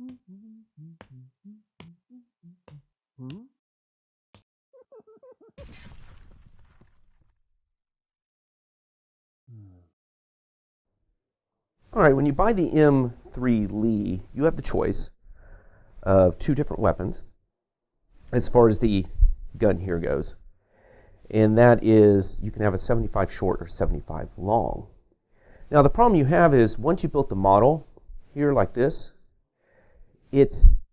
All right, when you buy the M3 Lee, you have the choice of two different weapons as far as the gun here goes. And that is, you can have a 75 short or 75 long. Now the problem you have is once you built the model here like this, it's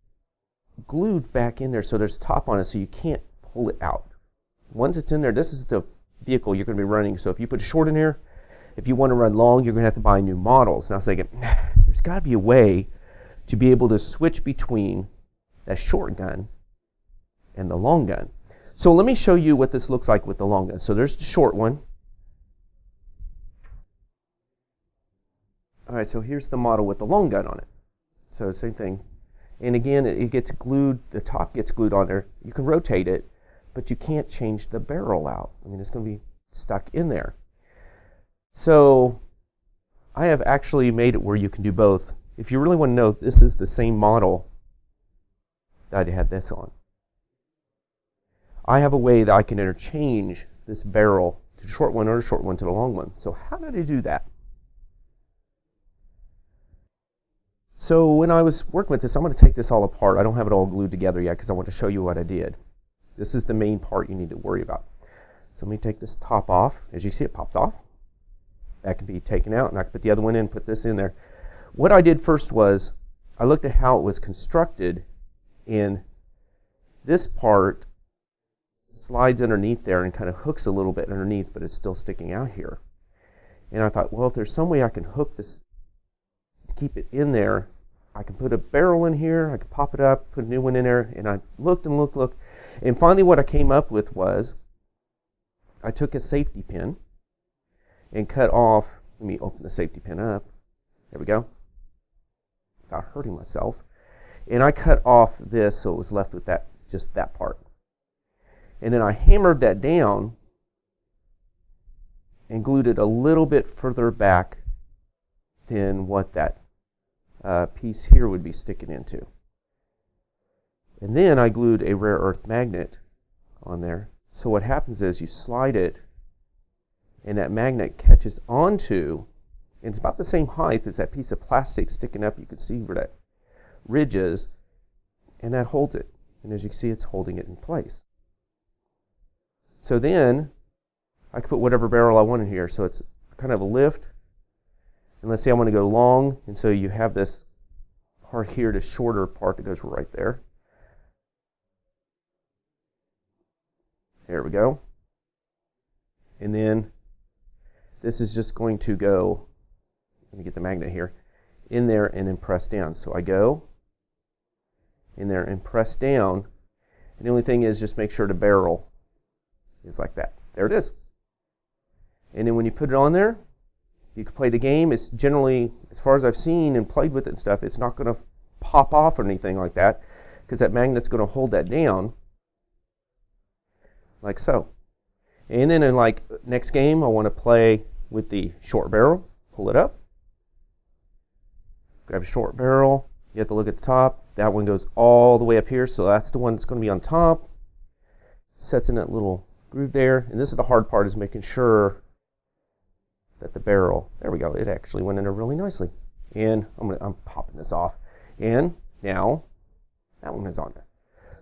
glued back in there so there's top on it so you can't pull it out. Once it's in there, this is the vehicle you're going to be running. So if you put a short in here, if you want to run long, you're going to have to buy new models. And I was thinking, there's got to be a way to be able to switch between that short gun and the long gun. So let me show you what this looks like with the long gun. So there's the short one. All right, so here's the model with the long gun on it. So same thing. And again, it gets glued, the top gets glued on there. You can rotate it, but you can't change the barrel out. I mean, it's going to be stuck in there. So I have actually made it where you can do both. If you really want to know, this is the same model that I had this on. I have a way that I can interchange this barrel to the short one or the short one to the long one. So how did I do that? So when I was working with this, I'm going to take this all apart. I don't have it all glued together yet because I want to show you what I did. This is the main part you need to worry about. So let me take this top off. As you see, it pops off. That can be taken out, and I can put the other one in, put this in there. What I did first was I looked at how it was constructed, and this part slides underneath there and kind of hooks a little bit underneath, but it's still sticking out here. And I thought, well, if there's some way I can hook this to keep it in there, I can put a barrel in here, I can pop it up, put a new one in there, and I looked and looked, and finally what I came up with was I took a safety pin and cut off, let me open the safety pin up, there we go, without hurting myself, and I cut off this so it was left with that, just that part. And then I hammered that down and glued it a little bit further back than what that piece here would be sticking into. And then I glued a rare earth magnet on there. So what happens is you slide it and that magnet catches onto, and it's about the same height as that piece of plastic sticking up. You can see where that ridge is, and that holds it. And as you can see, it's holding it in place. So then I can put whatever barrel I want in here. So it's kind of a lift. And let's say I want to go long, and so you have this part here, the shorter part that goes right there. There we go. And then this is just going to go, let me get the magnet here, in there and then press down. So I go in there and press down. And the only thing is just make sure the barrel is like that. There it is. And then when you put it on there, you can play the game. It's generally, as far as I've seen and played with it and stuff, it's not going to pop off or anything like that because that magnet's going to hold that down like so. And then in like next game, I want to play with the short barrel. Pull it up. Grab a short barrel. You have to look at the top. That one goes all the way up here, so that's the one that's going to be on top. Sets in that little groove there. And this is the hard part, is making sure that the barrel, there we go, it actually went in there really nicely. And I'm popping this off. And now that one is on there.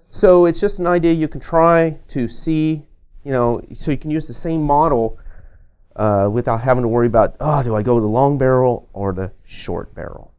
So it's just an idea you can try to see, so you can use the same model without having to worry about, do I go with the long barrel or the short barrel?